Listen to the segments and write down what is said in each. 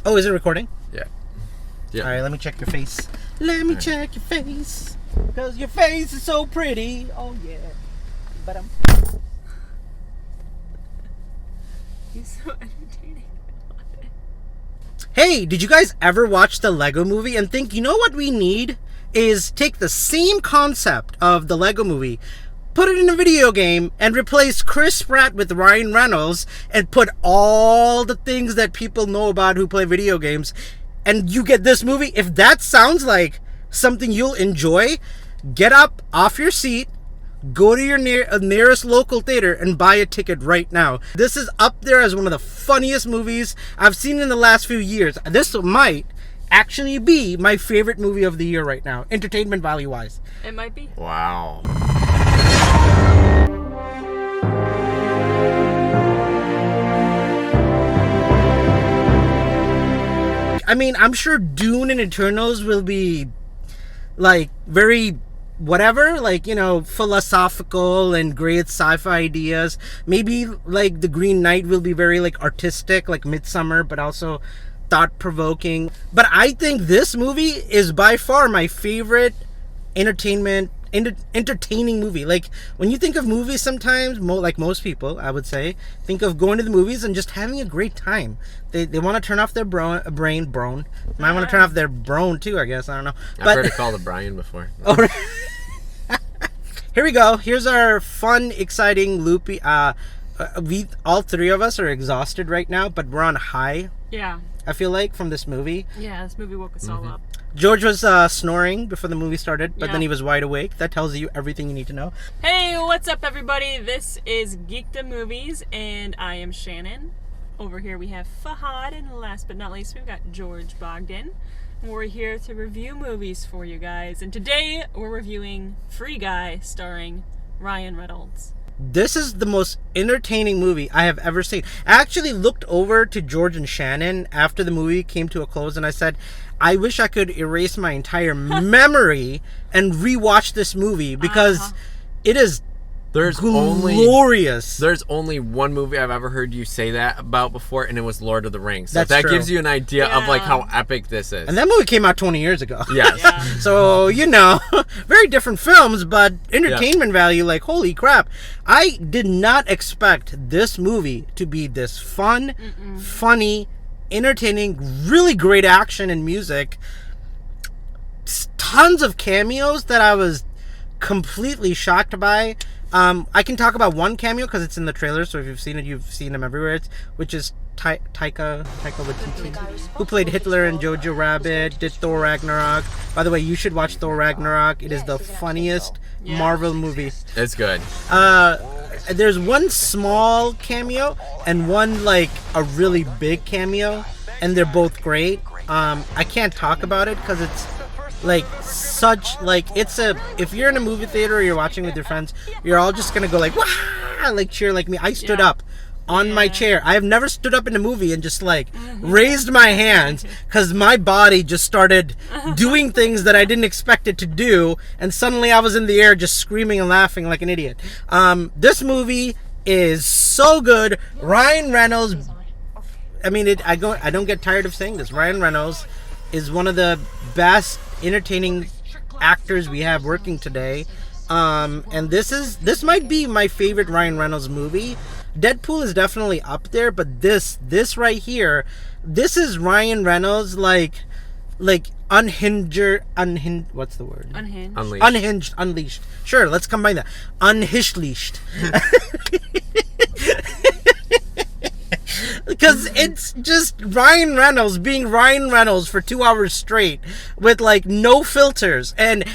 Oh, is it recording? Yeah. Yeah. All right, let me check your face. Let me check your face. Because your face is so pretty. Oh, yeah. But He's so entertaining. Hey, did you guys ever watch the Lego movie and think, you know what we need is take the same concept of the Lego movie, put it in a video game, and replace Chris Pratt with Ryan Reynolds and put all the things that people know about who play video games, and you get this movie? If that sounds like something you'll enjoy, get up off your seat, go to your nearest local theater and buy a ticket right now. This is up there as one of the funniest movies I've seen in the last few years. This might actually be my favorite movie of the year right now, entertainment value wise. It might be. Wow. I mean, I'm sure Dune and Eternals will be like very whatever, like, you know, philosophical and great sci-fi ideas. Maybe like The Green Knight will be very like artistic, like Midsommar, but also thought-provoking. But I think this movie is by far my favorite entertaining movie. Like, when you think of movies sometimes, like most people, I would say, think of going to the movies and just having a great time. They want to turn off their brain. Might want to turn off their brone too, I guess. I don't know. I've heard it called a Brian before. Oh, here we go. Here's our fun, exciting, loopy. We all three of us are exhausted right now, but we're on high. Yeah. I feel like from this movie. Yeah, this movie woke us all up. George was snoring before the movie started, but then he was wide awake. That tells you everything you need to know. Hey, what's up, everybody? This is Geekdom Movies, and I am Shannon. Over here we have Fahad, and last but not least, we've got George Bogdan. We're here to review movies for you guys, and today we're reviewing Free Guy, starring Ryan Reynolds. This is the most entertaining movie I have ever seen. I actually looked over to George and Shannon after the movie came to a close, and I said, I wish I could erase my entire memory and rewatch this movie because it is glorious. There's only one movie I've ever heard you say that about before, and it was Lord of the Rings. So That's that true. gives you an idea of like how epic this is. And that movie came out 20 years ago. Yes. Yeah. So, you know, very different films, but entertainment value, like, holy crap. I did not expect this movie to be this fun, funny, entertaining, really great action and music. Tons of cameos that I was completely shocked by. I can talk about one cameo because it's in the trailer, so if you've seen it, you've seen him everywhere, which is Taika Waititi, who played Hitler in Jojo Rabbit, did Thor Ragnarok. By the way, you should watch Thor Ragnarok. It is the funniest Marvel movie. It's good. There's one small cameo and one like a really big cameo, and they're both great. I can't talk about it because it's like such like if you're in a movie theater or you're watching with your friends, you're all just gonna go like wah, like cheer like me. I stood up on my chair. I have never stood up in a movie and just like raised my hands because my body just started doing things that I didn't expect it to do, and suddenly I was in the air just screaming and laughing like an idiot. This movie is so good. Ryan Reynolds, I mean, I don't get tired of saying this. Ryan Reynolds is one of the best entertaining actors we have working today. And this might be my favorite Ryan Reynolds movie. Deadpool is definitely up there, but this right here, this is Ryan Reynolds like unhinged, what's the word? Unleashed. Sure, let's combine that. Unhinged. Because it's just Ryan Reynolds being Ryan Reynolds for 2 hours straight with like no filters, and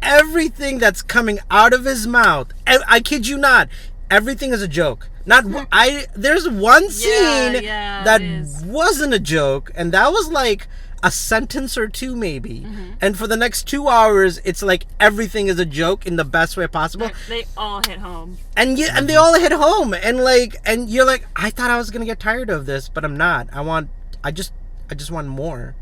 everything that's coming out of his mouth, I kid you not, everything is a joke. There's one scene that wasn't a joke, and that was like a sentence or two maybe. And for the next 2 hours, it's like everything is a joke in the best way possible. They all hit home. And they all hit home, and you're like, I thought I was gonna get tired of this, but I'm not. I just want more,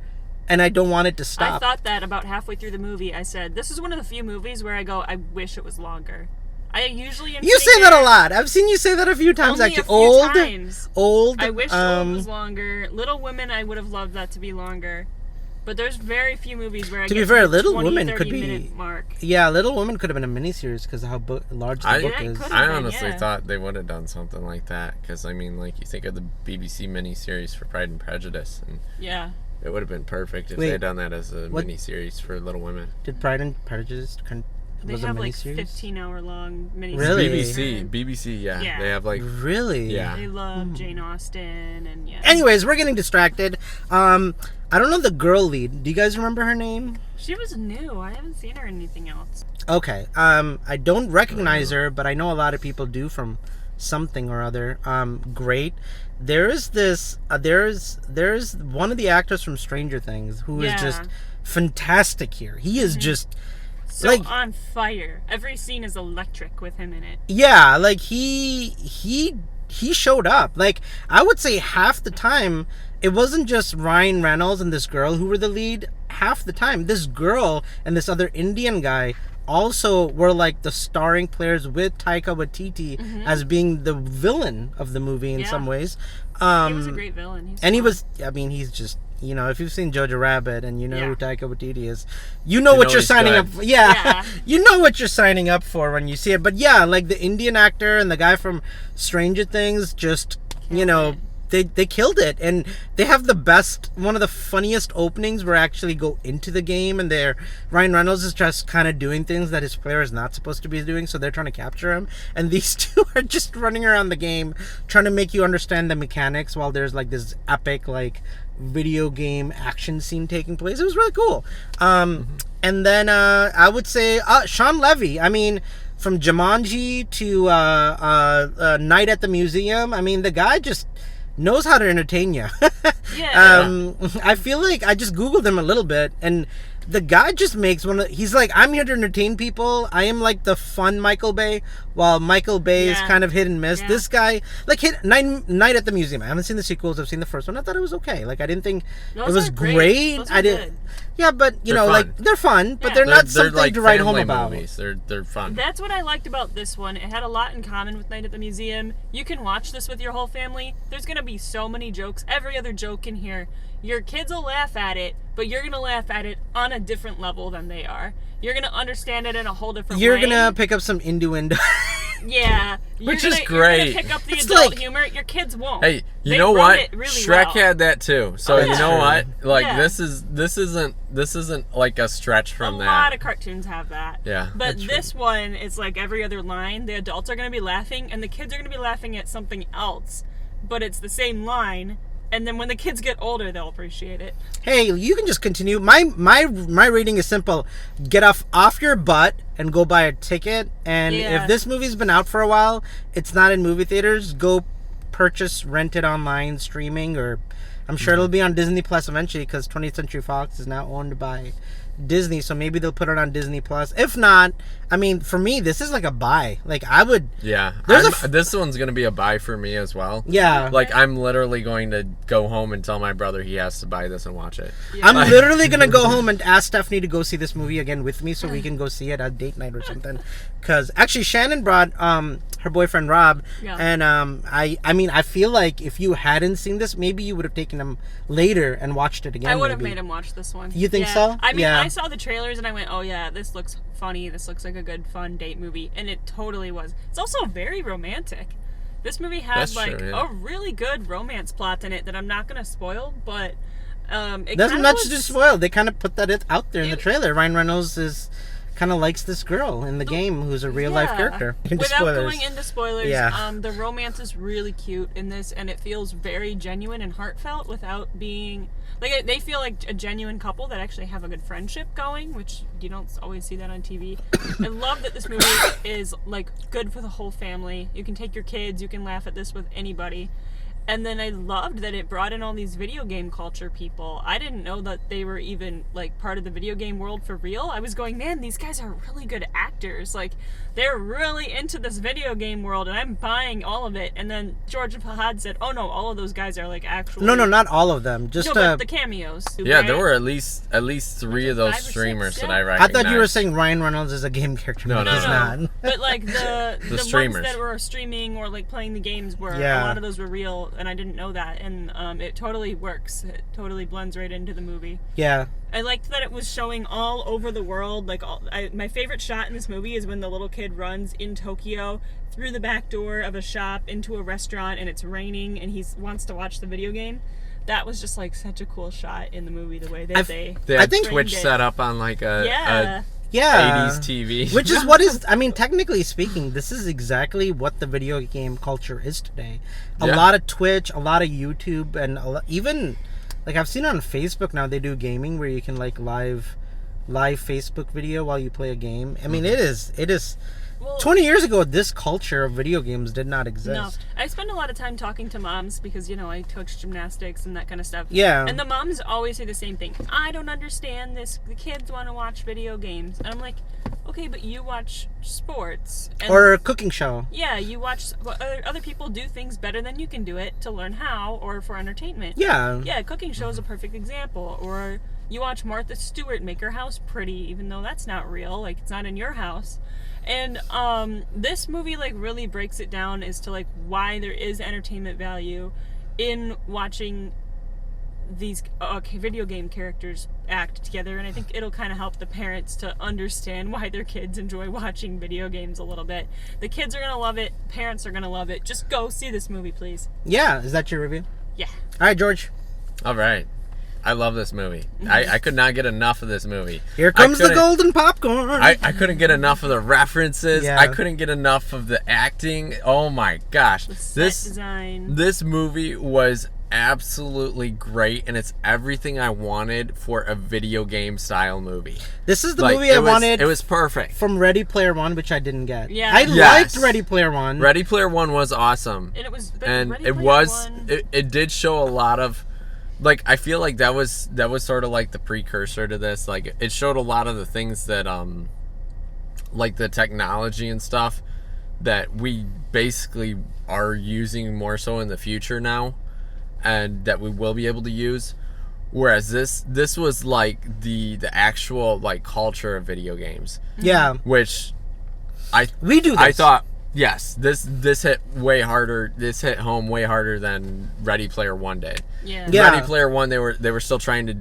and I don't want it to stop. I thought that about halfway through the movie. I said, this is one of the few movies where I go, I wish it was longer. I usually am You sitting say that a there lot. I've seen you say that a few times. only Actually, a few old, times. old. I wish Old was longer. Little Women, I would have loved that to be longer. But there's very few movies where I To get be fair, the Little 20, Women 30 could be- minute mark. Yeah, Little Women could have been a miniseries because of how large the I- book Yeah, it is. could have. I been, honestly yeah. thought they would have done something like that because I mean, like you think of the BBC miniseries for Pride and Prejudice, and Yeah. it would have been perfect if Wait, they had done that as a what- miniseries for Little Women. Did Pride and Prejudice They was a have like miniseries? 15-hour long miniseries. Really? BBC, yeah. Yeah. They have like, Really? Yeah. They love Jane Austen and yeah. Anyways, we're getting distracted. I don't know the girl lead. Do you guys remember her name? She was new. I haven't seen her in anything else. Okay. I don't recognize her, but I know a lot of people do from something or other. Great. There is this. There's one of the actors from Stranger Things who is Yeah. just fantastic here. He is just So like on fire. Every scene is electric with him in it. yeah, like he showed up. Like I would say half the time it wasn't just Ryan Reynolds and this girl who were the lead. Half the time this girl and this other Indian guy also were like the starring players with Taika Waititi as being the villain of the movie in Yeah. some ways. He was a great villain. And he fun. was, I mean, he's just, you know, if you've seen Jojo Rabbit and you know Yeah. who Taika Waititi is, you know what know you're he's signing good. up for. Yeah. Yeah. You know what you're signing up for when you see it. But yeah, like the Indian actor and the guy from Stranger Things just, you know, they killed it. And they have the best, one of the funniest openings where actually go into the game and Ryan Reynolds is just kind of doing things that his player is not supposed to be doing, so they're trying to capture him. And these two are just running around the game trying to make you understand the mechanics while there's like this epic like video game action scene taking place. It was really cool. And then I would say Sean Levy. I mean, from Jumanji to Night at the Museum, I mean, the guy just knows how to entertain you. Yeah. I feel like I just Googled him a little bit, and the guy just makes he's like, I'm here to entertain people. I am like the fun Michael Bay, while Michael Bay is Yeah. kind of hit and miss. Yeah. This guy, like, hit Night at the Museum. I haven't seen the sequels. I've seen the first one. I thought it was okay. Like, I didn't think Those it was are great. great. Those are I didn't. good. Yeah, but you They're know, fun. like they're fun, but Yeah. they're not they're something like to write home family about. movies. They're fun. That's what I liked about this one. It had a lot in common with Night at the Museum. You can watch this with your whole family. There's going to be so many jokes. Every other joke in here. Your kids will laugh at it, but you're going to laugh at it on a different level than they are. You're going to understand it in a whole different You're way. gonna pick up some innuendo. Yeah. Which You're is gonna great. pick up the It's adult like- humor. Your kids won't. Hey, you They know wrote what? it really Shrek well. had that too. So Oh, you yeah. know what? Like Yeah. this isn't like a stretch from a that. lot of cartoons have that. Yeah, But that's this one is like every other line. The adults are going to be laughing, and the kids are going to be laughing at something else. But it's the same line. And then when the kids get older, they'll appreciate it. Hey, you can just continue. My rating is simple. Get off your butt and go buy a ticket. And Yeah. if this movie's been out for a while, it's not in movie theaters, go purchase, rent it online, streaming, or I'm sure it'll be on Disney Plus eventually because 20th Century Fox is now owned by Disney, so maybe they'll put it on Disney Plus. If not, I mean, for me, this is like a buy. Like, I would, Yeah, There's this one's gonna be a buy for me as well. yeah. Like I'm literally going to go home and tell my brother he has to buy this and watch it. I'm literally gonna go home and ask Stephanie to go see this movie again with me, so we can go see it at date night or something. Because actually, Shannon brought her boyfriend Rob, Yeah. and I mean, I feel like if you hadn't seen this, maybe you would have taken him later and watched it again. I would have maybe. made him watch this one. You think Yeah. so? I mean, Yeah. I saw the trailers and I went, oh yeah, this looks funny. This looks like a good, fun date movie. And it totally was. It's also very romantic. This movie has That's like true, yeah. a really good romance plot in it that I'm not going to spoil, but it Doesn't kinda much was- to spoil. They kind of put that out there in the It- trailer. Ryan Reynolds is kind of likes this girl in the game who's a real life Yeah. character. Into Without spoilers. going into spoilers, Yeah. the romance is really cute in this, and it feels very genuine and heartfelt without being like they feel like a genuine couple that actually have a good friendship going, which you don't always see that on TV. I love that this movie is like good for the whole family. You can take your kids, you can laugh at this with anybody. And then I loved that it brought in all these video game culture people. I didn't know that they were even like part of the video game world for real. I was going, man, these guys are really good actors. Like, they're really into this video game world, and I'm buying all of it. And then George Fahad said, oh no, all of those guys are like actually... No, not all of them. Just No, but the cameos. Yeah, right? there were at least 3 of those 5 or 6, streamers that yeah. I I recognized. thought you were saying Ryan Reynolds is a game character. No, but no, he's no. not. But like the ones streamers. that were streaming or like playing the games were, Yeah. a lot of those were real, and I didn't know that. And it totally works. It totally blends right into the movie. Yeah. I liked that it was showing all over the world. Like, my favorite shot in this movie is when the little kid runs in Tokyo through the back door of a shop into a restaurant, and it's raining, and he wants to watch the video game. That was just like such a cool shot in the movie. The way that They I had think- Twitch framed it. set up on like a Yeah. 80s TV. Which is what is, I mean, technically speaking, this is exactly what the video game culture is today. A Yeah. lot of Twitch, a lot of YouTube, and even, like, I've seen on Facebook now, they do gaming where you can, like, live Facebook video while you play a game. I mean, it is, Well, 20 years ago, this culture of video games did not exist. No, I spend a lot of time talking to moms because, you know, I coach gymnastics and that kind of stuff. Yeah. And the moms always say the same thing. I don't understand this. The kids want to watch video games. And I'm like, okay, but you watch sports. And Or a cooking show. yeah, you watch other people do things better than you can do it to learn how or for entertainment. Yeah. Yeah, a cooking show is a perfect example. Or you watch Martha Stewart make her house pretty, even though that's not real. Like, it's not in your house. And this movie like really breaks it down as to like why there is entertainment value in watching these video game characters act together, and I think it'll kind of help the parents to understand why their kids enjoy watching video games a little bit. The kids are gonna love it, parents are gonna love it. Just go see this movie, please. Yeah. Is that your review? Yeah. All right, George. All right. I love this movie. I could not get enough of this movie. Here comes the couldn't- golden popcorn. I couldn't get enough of the references. Yeah. I couldn't get enough of the acting. Oh my gosh. The set This design. this movie was absolutely great, and it's everything I wanted for a video game style movie. This is the Like, movie I it was- wanted It was perfect. from Ready Player One, which I didn't get. Yeah. I Yes. liked Ready Player One. Ready Player One was awesome. And it was but And Ready it Player was One- it did show a lot of, like, I feel like that was sort of like the precursor to this. Like, it showed a lot of the things that like the technology and stuff that we basically are using more so in the future now, and that we will be able to use. Whereas this was like the actual like culture of video games, Yeah. which We do this. I thought, yes, this hit way harder. This hit home way harder than Ready Player One did. yeah. Yeah. Ready Player One, they were still trying to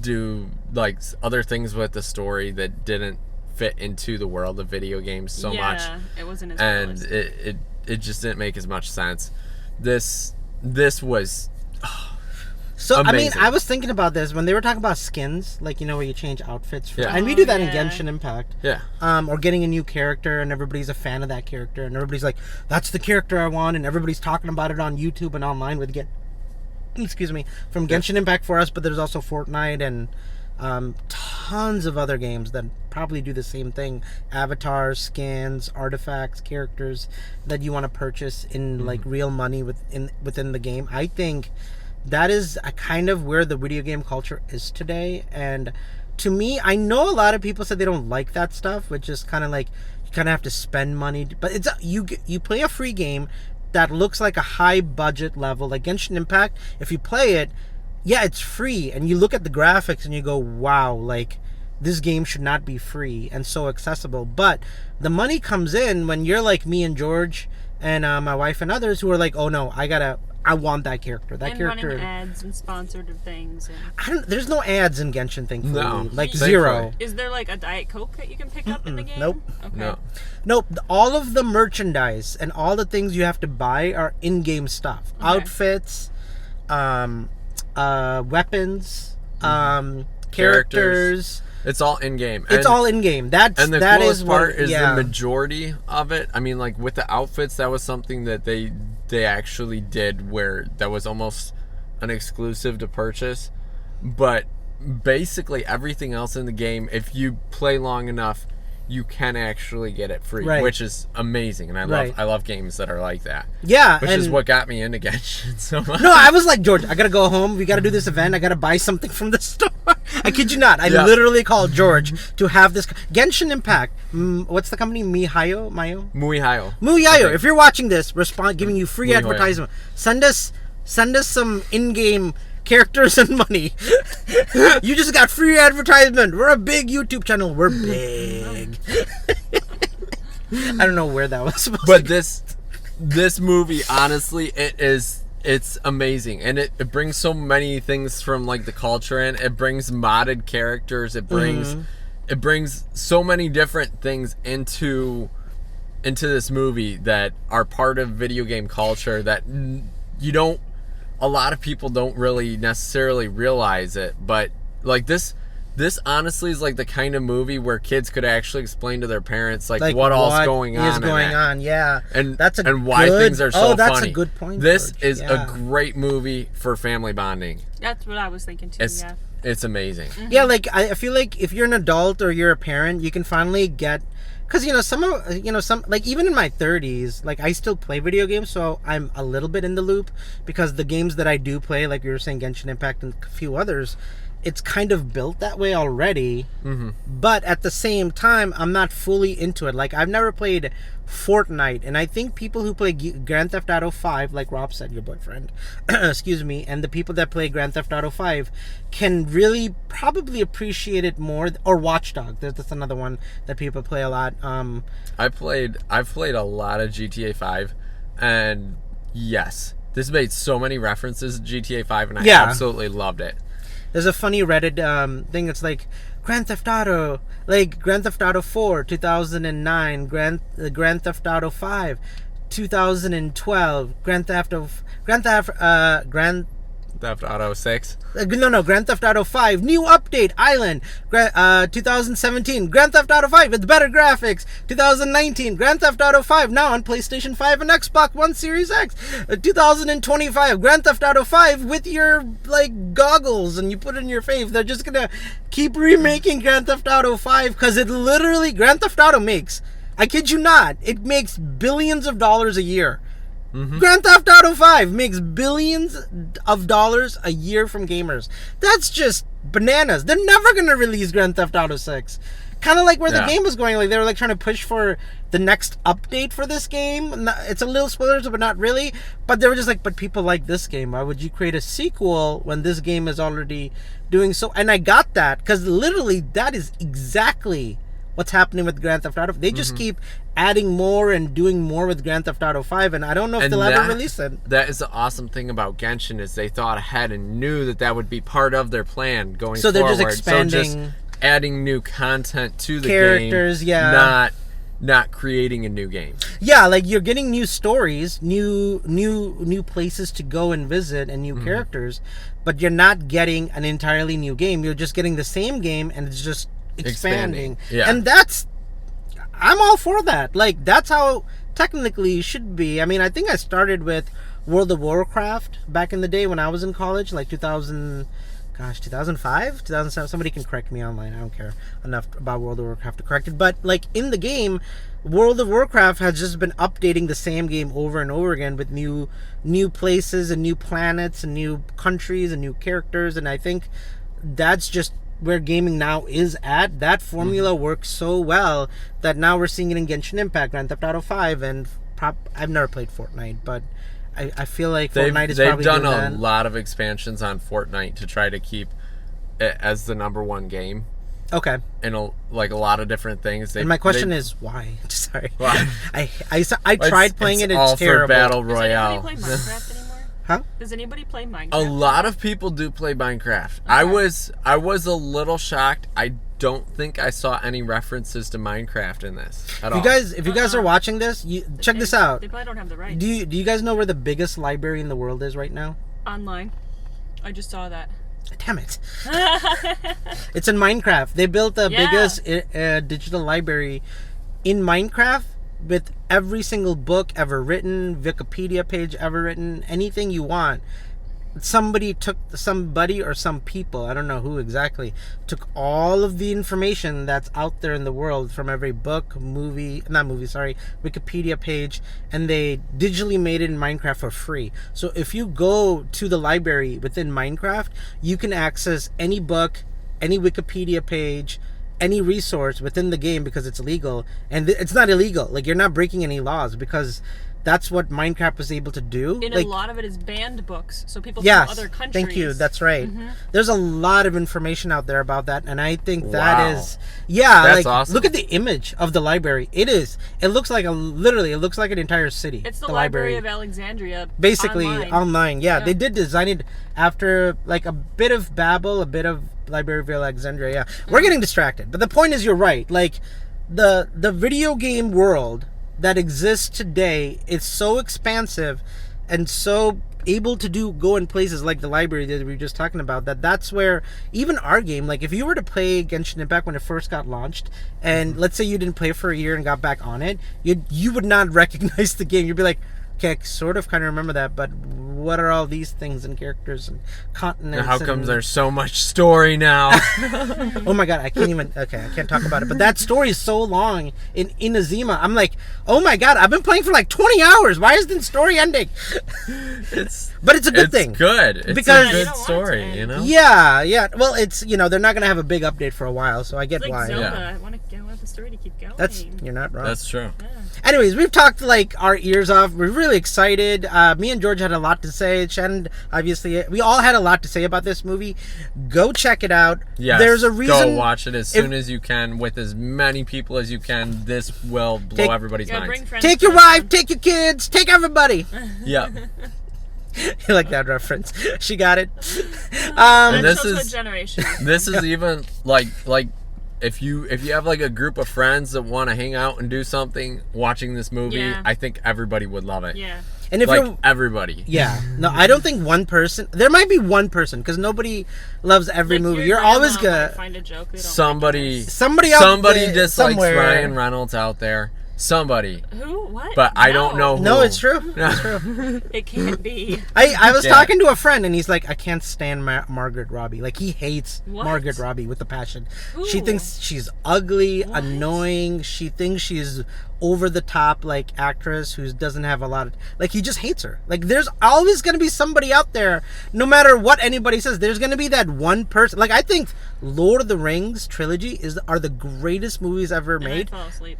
do like other things with the story that didn't fit into the world of video games so much, It wasn't as and realistic. it just didn't make as much sense. This was So, I mean, Amazing. I was thinking about this when they were talking about skins, like, you know, where you change outfits. For, Yeah. And we do that Oh, in yeah. Genshin Impact. yeah. Or getting a new character, and everybody's a fan of that character, and everybody's like, that's the character I want, and everybody's talking about it on YouTube and online with from Genshin Impact for us, but there's also Fortnite and tons of other games that probably do the same thing. Avatars, skins, artifacts, characters that you want to purchase in like real money within the game. I think that is a kind of where the video game culture is today. And to me, I know a lot of people said they don't like that stuff, which is kind of like you kind of have to spend money. But it's you play a free game that looks like a high budget level, like Genshin Impact. If you play it, yeah, it's free, and you look at the graphics and you go, wow, like this game should not be free and so accessible. But the money comes in when you're like me and George and my wife and others who are like, oh no, I want that character. That and character. running ads and sponsored things. And... There's no ads in Genshin, thankfully. No, like thankfully. zero. Is there like a Diet Coke that you can pick up in the game? Nope. Okay. No. Nope. All of the merchandise and all the things you have to buy are in-game stuff. Okay. Outfits, weapons, characters. It's all in game. It's all in-game. And the that coolest is what- part is yeah. the majority of it. I mean, like with the outfits, that was something that they actually did where that was almost an exclusive to purchase. But basically everything else in the game, if you play long enough, you can actually get it free, Right. which is amazing, and Right. I love games that are like that. Yeah, Which and is what got me into Genshin so much. no, I was like, George, I gotta go home. We gotta do this event. I gotta buy something from the store. I kid you not. I Yeah. literally called George to have this Genshin Impact. What's the company? Mayo? Muihayo. Muyayo. If you're watching this, respond, giving you free Muihayo. advertisement. Send us some in-game characters and money. You just got free advertisement. We're a big YouTube channel. We're big. I don't know where that was supposed to But this movie, honestly, it's amazing, and it brings so many things from like the culture in. It brings modded characters. It brings so many different things into this movie that are part of video game culture that a lot of people don't really necessarily realize it. But like this honestly is like the kind of movie where kids could actually explain to their parents like what all's going on is in going it. on. Yeah, And that's and why things are so that's funny. a good point. This George. is Yeah. a great movie for family bonding. That's what I was thinking too. It's Yeah. it's amazing. Yeah, like I feel like if you're an adult or you're a parent, you can finally get, because some like even in my 30s, like I still play video games, so I'm a little bit in the loop because the games that I do play, like you were saying, Genshin Impact and a few others, it's kind of built that way already. Mm-hmm. But at the same time, I'm not fully into it. Like I've never played Fortnite, and I think people who play Grand Theft Auto 5, like Rob said, your boyfriend, excuse me, and the people that play Grand Theft Auto 5 can really probably appreciate it more. Or Watch Dogs, that's another one that people play a lot. I've played a lot of GTA 5, and yes, this made so many references to GTA 5, and I Yeah. absolutely loved it. There's a funny Reddit thing. It's like Grand Theft Auto, like Grand Theft Auto 4, 2009, Grand Theft Auto 5, 2012, Grand Theft Auto 6. Grand Theft Auto 5, new update, Island, 2017, Grand Theft Auto 5 with better graphics, 2019, Grand Theft Auto 5 now on PlayStation 5 and Xbox One Series X, 2025, Grand Theft Auto 5 with your, like, goggles, and you put it in your face. They're just gonna keep remaking Grand Theft Auto 5, because it literally, Grand Theft Auto makes, I kid you not, it makes billions of dollars a year. Grand Theft Auto 5 makes billions of dollars a year from gamers. That's just bananas. They're never going to release Grand Theft Auto 6. Kind of like where the game was going. Like they were like trying to push for the next update for this game. It's a little spoilers, but not really. But they were just like, but people like this game. Why would you create a sequel when this game is already doing so? And I got that, because literally that is exactly what's happening with Grand Theft Auto. They just keep adding more and doing more with Grand Theft Auto 5, and I don't know if they'll ever release it. That is the awesome thing about Genshin, is they thought ahead and knew that would be part of their plan going So they're forward. just expanding, so just adding new content to the characters, game, yeah. not creating a new game. Yeah, like you're getting new stories, new places to go and visit, and new characters, but you're not getting an entirely new game. You're just getting the same game, and it's just expanding. Yeah. And I'm all for that. Like, that's how technically it should be. I mean, I think I started with World of Warcraft back in the day when I was in college, like 2005, 2007. Somebody can correct me online. I don't care enough about World of Warcraft to correct it. But like in the game, World of Warcraft has just been updating the same game over and over again with new places and new planets and new countries and new characters. And I think that's just where gaming now is at. That formula works so well that now we're seeing it in Genshin Impact, Grand Theft Auto 5, and I've never played Fortnite, but I feel like Fortnite is probably they've done doing a that. lot of expansions on Fortnite to try to keep it as the number one game Okay. in a lot of different things. And my question is why? Sorry. Why? I tried playing it. It's all terrible. for Battle Does Royale. anybody play Minecraft anymore? Huh? Does anybody play Minecraft? A lot of people do play Minecraft. I was a little shocked. I don't think I saw any references to Minecraft in this at all. If you guys are watching this, check this out. They probably don't have the rights. Do you guys know where the biggest library in the world is right now? Online. I just saw that. Damn it. It's in Minecraft. They built the Yeah. biggest digital library in Minecraft with every single book ever written, Wikipedia page ever written, anything you want. somebody or some people, I don't know who exactly, took all of the information that's out there in the world from every book, Wikipedia page, and they digitally made it in Minecraft for free. So if you go to the library within Minecraft, you can access any book, any Wikipedia page, any resource within the game because it's legal. And it's not illegal. Like, you're not breaking any laws because that's what Minecraft was able to do. And like, a lot of it is banned books, so people yes, from other countries. thank you. That's right. Mm-hmm. There's a lot of information out there about that, and I think that Wow. is, yeah. That's like, awesome. Look at the image of the library. It looks like literally, it looks like an entire city. It's the Library of Alexandria. basically online. online. Yeah, Yeah. they did design it after like a bit of Babel, a bit of Library of Alexandria. Yeah, we're getting distracted, but the point is, you're right. Like the video game world that exists today is so expansive and so able to go in places like the library that we were just talking about, that's where even our game, like if you were to play Genshin Impact when it first got launched, and let's say you didn't play for a year and got back on it, you would not recognize the game. You'd be like, okay, I sort of kind of remember that, but what are all these things and characters and continents? How comes there's so much story now? Oh my god, I can't talk about it. But that story is so long in Inazuma. I'm like, oh my god, I've been playing for like 20 hours. Why isn't the story ending? But it's a good thing. It's good. It's Because- a You good don't want it to story, end. you know? Yeah. Well, it's, they're not going to have a big update for a while, so I get It's like why. Zelda. Yeah. I want the story to keep going. You're not wrong. That's true. Yeah. Anyways, we've talked like our ears off. We're really excited. Me and George had a lot to say. Shannon, obviously, we all had a lot to say about this movie. Go check it out. Yes. There's a reason. Go watch it as soon as you can with as many people as you can. This will blow everybody's Yeah, bring minds. friends. Take to your it. wife, take your kids, take everybody. Yeah. You like that reference? She got it. And That this shows what is- generation. This is even like if you have like a group of friends that want to hang out and do something watching this movie, Yeah. I think everybody would love it. Yeah. And if Like you're everybody. Yeah. No, I don't think one person. There might be one person because nobody loves every Like, movie. your You're always grandma might gonna find a joke they don't Somebody like somebody out somebody there, dislikes somewhere. Ryan Reynolds out there. Somebody. this. Who? What? But I don't know who. No, it's true. It's true. It can't be. I was Yeah. talking to a friend and he's like, I can't stand Margaret Robbie. Like he hates What? Margaret Robbie with a passion. She Who? thinks she's ugly, What? annoying. She thinks she's over the top like actress who doesn't have a lot of like he just hates her. Like there's always gonna be somebody out there, no matter what anybody says, there's gonna be that one person. Like I think Lord of the Rings trilogy are the greatest movies ever And I made. fall asleep.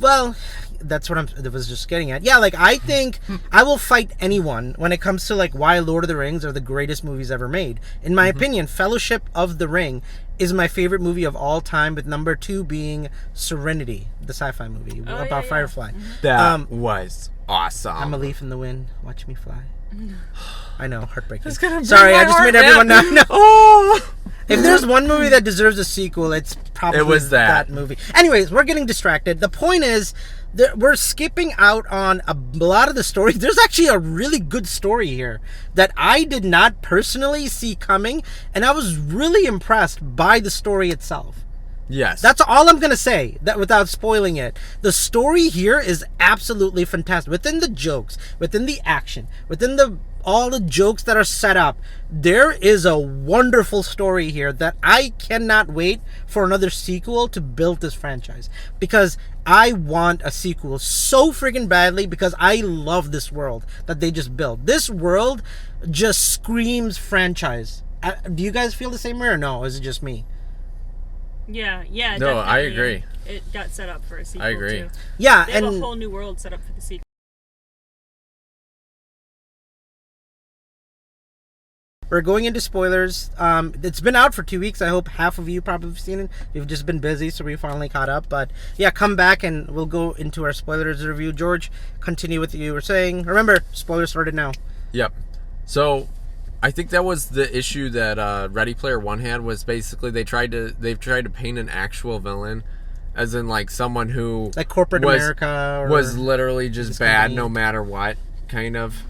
Well, that's what I was just getting at. Yeah, like I think I will fight anyone when it comes to like why Lord of the Rings are the greatest movies ever made. In my opinion, Fellowship of the Ring is my favorite movie of all time, with number 2 being Serenity, the sci-fi movie Oh, about yeah. Firefly. That was awesome. I'm a leaf in the wind. Watch me fly. I know, heartbreaking. It's gonna break Sorry, my I just heart, made everyone man. know. Oh. If there's one movie that deserves a sequel, it's probably It was that. movie. Anyways, we're getting distracted. The point is that we're skipping out on a lot of the story. There's actually a really good story here that I did not personally see coming, and I was really impressed by the story itself. Yes. That's all I'm gonna say, that without spoiling it. The story here is absolutely fantastic. Within the jokes, within the action, within all the jokes that are set up, there is a wonderful story here that I cannot wait for another sequel to build this franchise, because I want a sequel so freaking badly, because I love this world that they just built. This world just screams franchise. Do you guys feel the same way or no? Is it just me? Yeah, yeah. No, I definitely. agree. It got set up for a sequel. I agree. Too. Yeah, They have and a whole new world set up for the sequel. we're going into spoilers. It's been out for 2 weeks. I hope half of you probably have seen it. We've just been busy, so we finally caught up. But yeah, come back and we'll go into our spoilers review. George, continue with what you were saying. Remember, spoilers started now. Yep. So, I think that was the issue that Ready Player One had, was basically they've tried to paint an actual villain, as in like someone who Like corporate America. Or, was literally just this bad company. no matter what, kind of.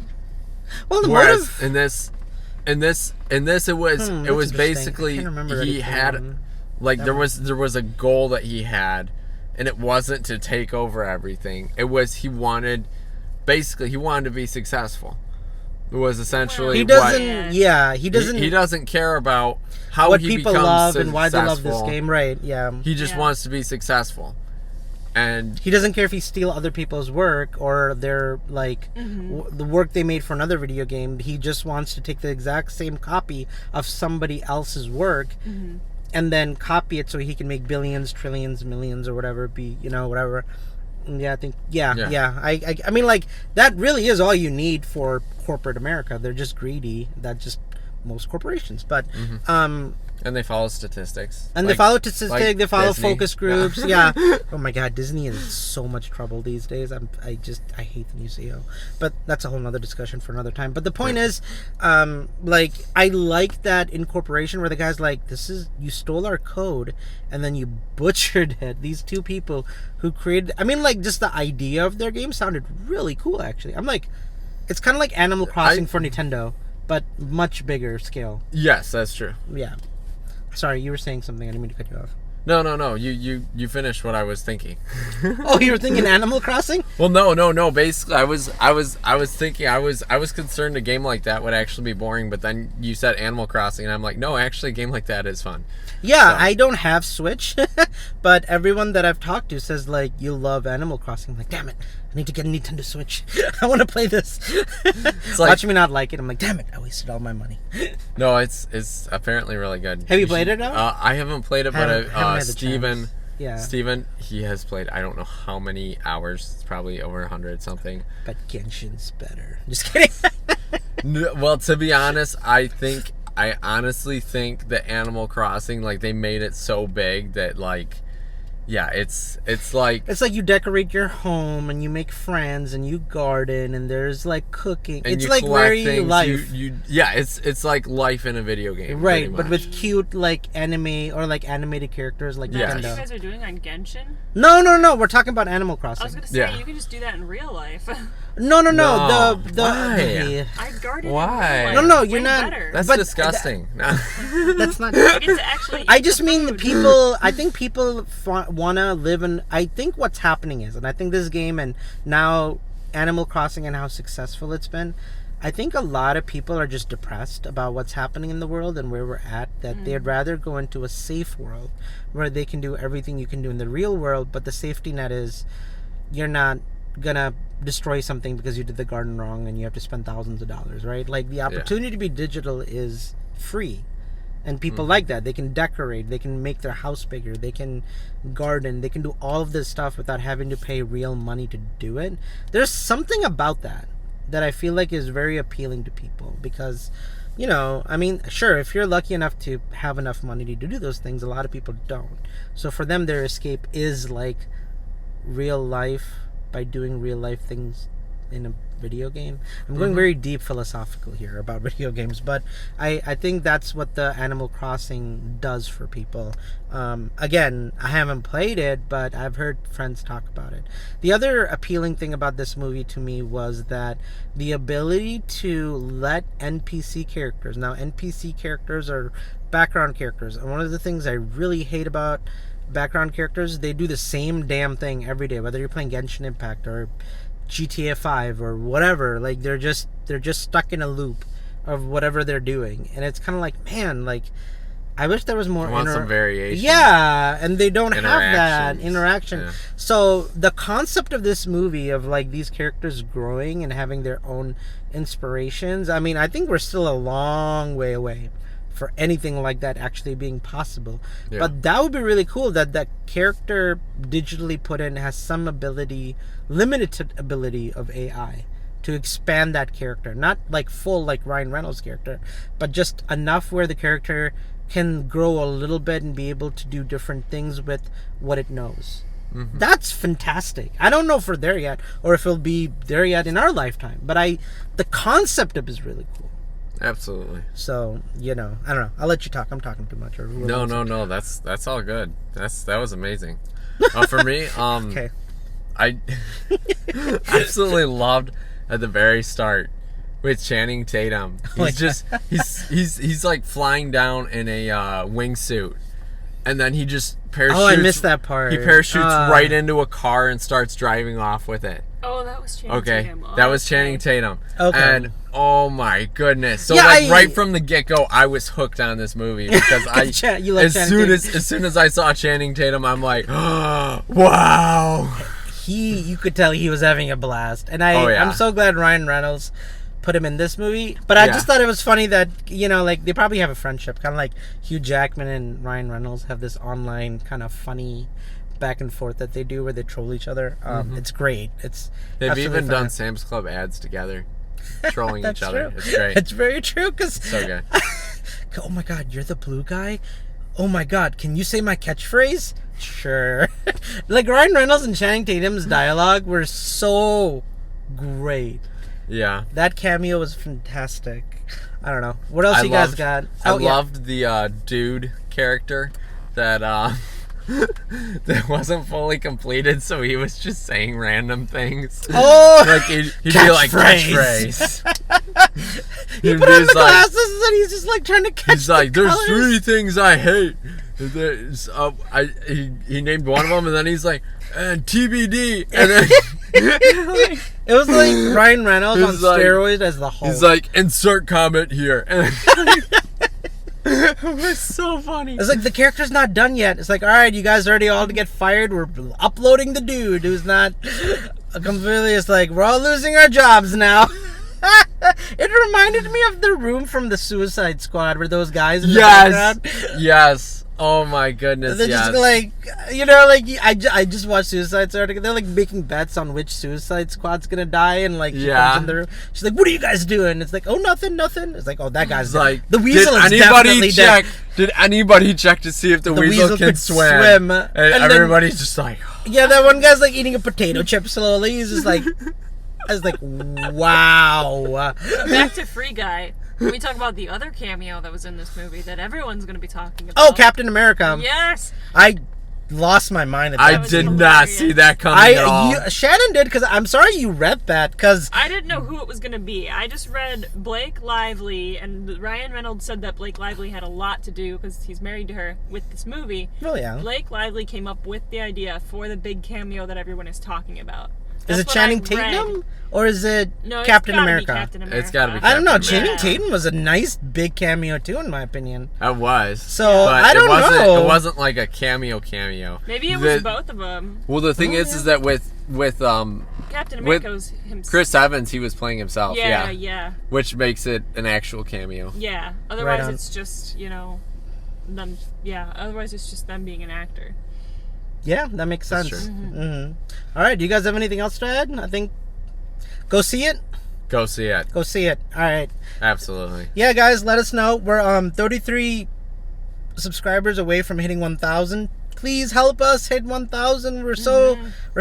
well, the Whereas motive. in this it was that's interesting. I basically can't remember Ready he Player had One. like there was a goal that he had, and it wasn't to take over everything. It was he wanted to be successful. was essentially He doesn't. Yeah. Yeah, he doesn't. He doesn't care about how what he people becomes love and why they love this successful. game, right? Yeah. He just Yeah. wants to be successful, and He doesn't care if he steal other people's work or their like the work they made for another video game. He just wants to take the exact same copy of somebody else's work and then copy it so he can make billions, trillions, millions, or whatever it be, whatever. And yeah, I think Yeah. I mean, like, that really is all you need for corporate America. They're just greedy. That's just most corporations. But and they follow statistics. and Like- they follow statistics, like they follow Disney. focus groups. Yeah. Oh my God, Disney is in so much trouble these days. I hate the new CEO, but that's a whole nother discussion for another time. But the point is, like, I like that incorporation where the guy's like, you stole our code and then you butchered it. These two people who created, I mean, like, just the idea of their game sounded really cool. Actually, I'm like, it's kind of like Animal Crossing for Nintendo, but much bigger scale. Yes, that's true. Yeah. Sorry, you were saying something. I didn't mean to cut you off. No. You finished what I was thinking. Oh, you were thinking Animal Crossing? Well, no. Basically, I was thinking I was concerned a game like that would actually be boring, but then you said Animal Crossing, and I'm like, no, actually, a game like that is fun. Yeah, So- I don't have Switch, but everyone that I've talked to says, like, you love Animal Crossing. I'm like, damn it, I need to get a Nintendo Switch. I want to play this. like- Watch me not like it. I'm like, damn it, I wasted all my money. No, it's apparently really good. Have you should- played it now? I haven't played it, Haven't but had the Steven, chance. Yeah. Steven, he has played. I don't know how many hours. It's probably over 100 something. But Genshin's better. Just kidding. Well, to be honest, I honestly think that Animal Crossing, like, they made it so big that, like, yeah, it's like It's like you decorate your home and you make friends and you garden and there's like cooking. and It's you like where collect you things. life. Yeah, it's like life in a video game, Right, pretty but much. with cute like anime or like animated characters like Yes. That's what you Nintendo. guys are doing on Genshin? No, we're talking about Animal I was Crossing. gonna say Yeah. you can just do that in real life. No. No, The why? I garden. Why? In No, real no, life. you're Way not- Better. That's but- disgusting. that's not. I get to actually. I eat just the mean the food. people. I think people wanna live in. I think what's happening is, and I think this game and now Animal Crossing and how successful it's been. I think a lot of people are just depressed about what's happening in the world and where we're at. That they'd rather go into a safe world where they can do everything you can do in the real world, but the safety net is you're not gonna destroy something because you did the garden wrong and you have to spend thousands of dollars, right? Like the opportunity to be digital is free. And people like that. They can decorate, they can make their house bigger, they can garden, they can do all of this stuff without having to pay real money to do it. There's something about that I feel like is very appealing to people because, I mean, sure, if you're lucky enough to have enough money to do those things, a lot of people don't. So for them, their escape is like real life by doing real life things in a video game. I'm going very deep philosophical here about video games, but I think that's what the Animal Crossing does for people. Again, I haven't played it, but I've heard friends talk about it. The other appealing thing about this movie to me was that the ability to let NPC characters, now NPC characters are background characters, and one of the things I really hate about background characters, they do the same damn thing every day, whether you're playing Genshin Impact or GTA 5 or whatever. Like they're just stuck in a loop of whatever they're doing, and it's kind of like, man, like I wish there was more I want some variation. Yeah, and they don't have that Interactions. interaction. Yeah. So the concept of this movie of like these characters growing and having their own inspirations, I mean, I think we're still a long way away for anything like that actually being possible. Yeah. But that would be really cool that that character digitally put in has some ability, limited ability of AI to expand that character. Not like full like Ryan Reynolds' character, but just enough where the character can grow a little bit and be able to do different things with what it knows. That's fantastic. I don't know if we're there yet or if it'll be there yet in our lifetime, but the concept of it is really cool. Absolutely. So, I don't know. I'll let you talk. I'm talking too much. Or whoever wants to. That's all good. That was amazing. For me, Okay. I absolutely loved at the very start with Channing Tatum. He's like flying down in a wingsuit, and then he just parachutes. Oh, I missed that part. He parachutes right into a car and starts driving off with it. Oh, that was Channing Okay, Tatum. Oh, that was Channing Tatum. Okay. And oh my goodness! So Yeah, like right from the get go, I was hooked on this movie because You love Channing Tatum. as soon as I saw Channing Tatum, I'm like, oh, wow. You could tell he was having a blast, and Oh, yeah. I'm so glad Ryan Reynolds put him in this movie. But I Yeah. just thought it was funny that like they probably have a friendship, kind of like Hugh Jackman and Ryan Reynolds have this online kind of funny back and forth that they do where they troll each other. It's great. It's They've absolutely even done fun. Sam's Club ads together, trolling That's each other. true. It's great. It's very true because So good. oh my god, you're the blue guy. Oh my god, can you say my catchphrase? Sure. Like Ryan Reynolds and Channing Tatum's dialogue were so great. Yeah. That cameo was fantastic. I don't know. What else I you guys loved- got? I Oh, yeah. loved the dude character that that wasn't fully completed, so he was just saying random things. Oh, Like he'd be like catchphrase. catchphrase. he He'd put on be the like- glasses and he's just like trying to catch He's like, the there's colors. 3 things I hate. There's, he named one of them, and then he's like, and TBD, and then It was like Ryan Reynolds on He's like- steroids as the Hulk. he's like, insert comment here, and it was so funny. It's like the character's not done yet. It's like, all right, you guys are already all to get fired. We're uploading the dude who's not completely. It's like we're all losing our jobs now. It reminded me of the room from the Suicide Squad, where those guys in the Yes, background. yes. Oh my goodness, They're yes. just like, like I just watched Suicide Squad. They're like making bets on which Suicide Squad's gonna die, and like she Yeah. comes in the room. She's like, "What are you guys doing?" It's like, "Oh, nothing." It's like, "Oh, that guy's It's like, the weasel did is definitely check? dead." Did anybody check to see if the weasel can could swim? And And then- everybody's just like, Yeah, that one guy's like eating a potato chip slowly. He's just like, I was like, wow. Back to Free Guy. Can we talk about the other cameo that was in this movie that everyone's going to be talking about? Oh, Captain America. Yes. I lost my mind at that. I was did not hilarious. see that coming at all. Shannon did, because I'm sorry you read that, because I didn't know who it was going to be. I just read Blake Lively, and Ryan Reynolds said that Blake Lively had a lot to do because he's married to her with this movie. oh yeah, Blake Lively came up with the idea for the big cameo that everyone is talking about. is it That's what Channing I read. Tatum or is it No, it's Captain gotta be America? Captain America. It's gotta be I don't know. Captain Channing America. Tatum was a nice big cameo too, in my opinion. It was. So But I don't it wasn't, know. It wasn't like a cameo. Maybe it The- was both of them. Well, the thing Oh, is that with Captain with America was himself. Chris Evans, he was playing himself. Yeah, Yeah. yeah, Which makes it an actual cameo. yeah. Otherwise, on. it's just them. Yeah. Otherwise, it's just them being an actor. Yeah, that makes sense. That's true. Mm-hmm. All right, do you guys have anything else to add? I think go see it. Go see it. Go see it. All right. Absolutely. Yeah, guys, let us know. We're 33 subscribers away from hitting 1,000. Please help us hit 1,000. We're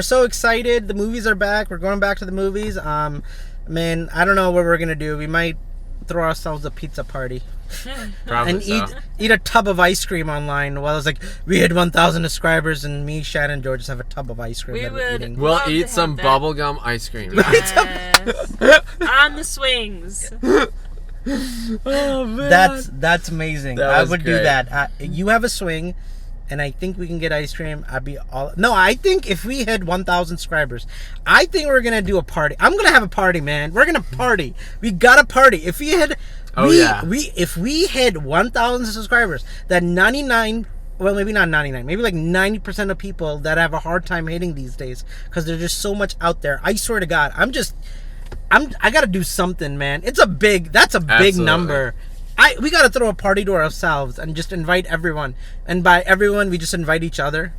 so excited. The movies are back. We're going back to the movies. Man, I don't know what we're gonna do. We might throw ourselves a pizza party Probably and so. eat a tub of ice cream online. While it's like we hit 1,000 subscribers, and me, Shannon, and George just have a tub of ice cream We that we're would- eating. We'll Love to eat have some that. bubblegum ice cream. Yes. On the swings. Oh man. That's amazing. That I was would do great. that. You have a swing, and I think we can get ice cream. I'd be all. No, I think if we hit 1,000 subscribers, I think we're gonna do a party. I'm gonna have a party, man. We're gonna party. We gotta party. If we hit, Oh, yeah. if we hit 1,000 subscribers, that 99. Well, maybe not 99. Maybe like 90% of people that have a hard time hitting these days because there's just so much out there. I swear to God, I gotta do something, man. That's a big Absolutely. number. We gotta throw a party to ourselves and just invite everyone. And by everyone, we just invite each other.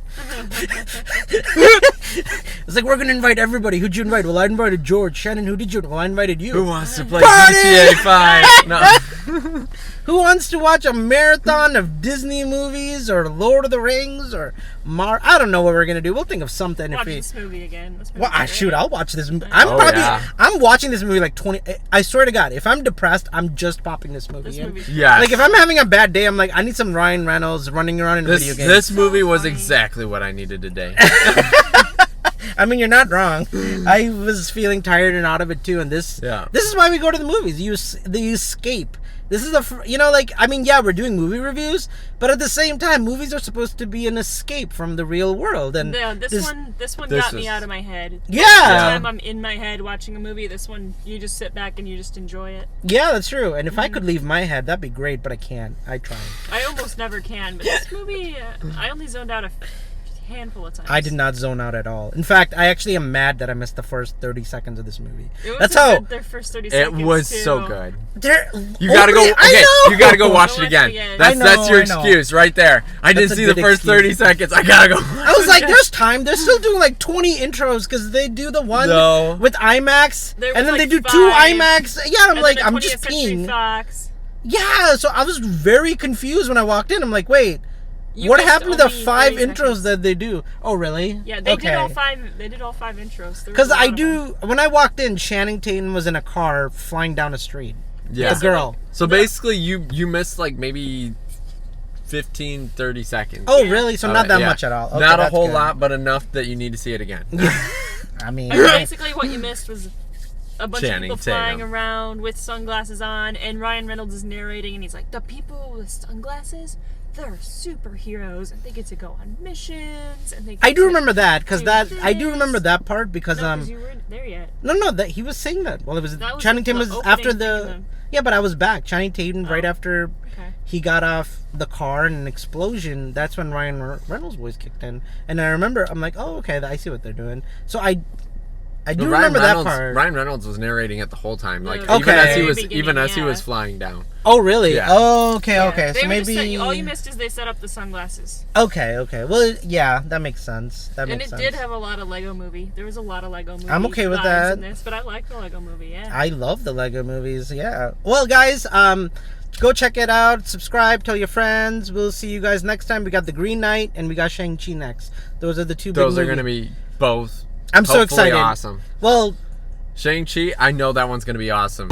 It's like, we're gonna invite everybody. Who'd you invite? Well, I invited George. Shannon, who did you? Well, I invited you. Who wants to play Party! GTA 5? No. Who wants to watch a marathon of Disney movies or Lord of the Rings or I don't know what we're gonna do. We'll think of something Watch if we. this movie again. This Well, movie's shoot, great. I'll watch this. yeah. I'm watching this movie like 20. I swear to God, if I'm depressed, I'm just popping this movie This in. movie's Yes. Like if I'm having a bad day, I'm like, I need some Ryan Reynolds running around in a video game. This movie was funny. exactly what I needed today. I mean, you're not wrong. I was feeling tired and out of it too, and this Yeah. is why we go to the movies. The escape. This is like, I mean, yeah, we're doing movie reviews, but at the same time, movies are supposed to be an escape from the real world. And Yeah, this one this got me is- out of my head. Yeah. Anytime I'm in my head watching a movie, this one, you just sit back and you just enjoy it. Yeah, that's true. And if I could leave my head, that'd be great, but I can't. I try. I almost never can, but this movie, I only zoned out a handful of times. I did not zone out at all. In fact, I actually am mad that I missed the first 30 seconds of this movie. It was That's a how good- their first 30 It seconds, was too. so good. you You gotta go. Okay, you gotta go watch Go it watch again. it again. That's I know, that's your I know. excuse right there. I didn't That's a see the good first excuse. 30 seconds. I gotta go. I was like, there's time. They're still doing like 20 intros because they do the one No. with IMAX, There and was, then like, they do 2 5, IMAX. Yeah, I'm And like, then I'm 20th just Century peeing. Fox. Yeah, so I was very confused when I walked in. I'm like, wait, You what missed happened to the only 5 30 intros seconds. that they do? Oh, really? Yeah, they okay. did all 5. They did all 5 intros. There was Because a lot I of them. do, when I walked in, Channing Tatum was in a car flying down a street. Yeah. The girl. So basically, you missed like maybe 15, 30 seconds. Oh, really? So not that Yeah. much at all. Okay, Not a that's whole good. lot, but enough that you need to see it again. I mean, And basically, what you missed was a bunch Channing of people flying Tatum. around with sunglasses on, and Ryan Reynolds is narrating, and he's like, "The people with sunglasses, they're superheroes, and they get to go on missions, and they." Get I do to remember that because do I do this." remember that part because No, 'cause you weren't there yet. no that he was saying that. Well, it was That was Channing the Tatum was opening after thing the of the- yeah, but I was back. Channing Tatum right Oh. after Okay. he got off the car and an explosion. That's when Ryan Reynolds' voice kicked in, and I remember I'm like, oh, okay, I see what they're doing. So I do But remember Reynolds, that part. Ryan Reynolds was narrating it the whole time, like The even as he very was beginning, yeah. flying down. Oh, really? Yeah. Oh, okay, Yeah. okay. They So were just maybe all you missed is they set up the sunglasses, okay. Well, yeah, that makes sense. That and makes it sense. did have a lot of Lego Movie. There was a lot of Lego Movie. I'm okay with vibes that. In this, but I like the Lego Movie. Yeah. I love the Lego movies. Yeah. Well, guys, go check it out. Subscribe. Tell your friends. We'll see you guys next time. We got the Green Knight and we got Shang-Chi next. Those are the 2 Those big are going to movies. be both. I'm so hopefully excited. Awesome. Well, Shang-Chi, I know that one's going to be awesome.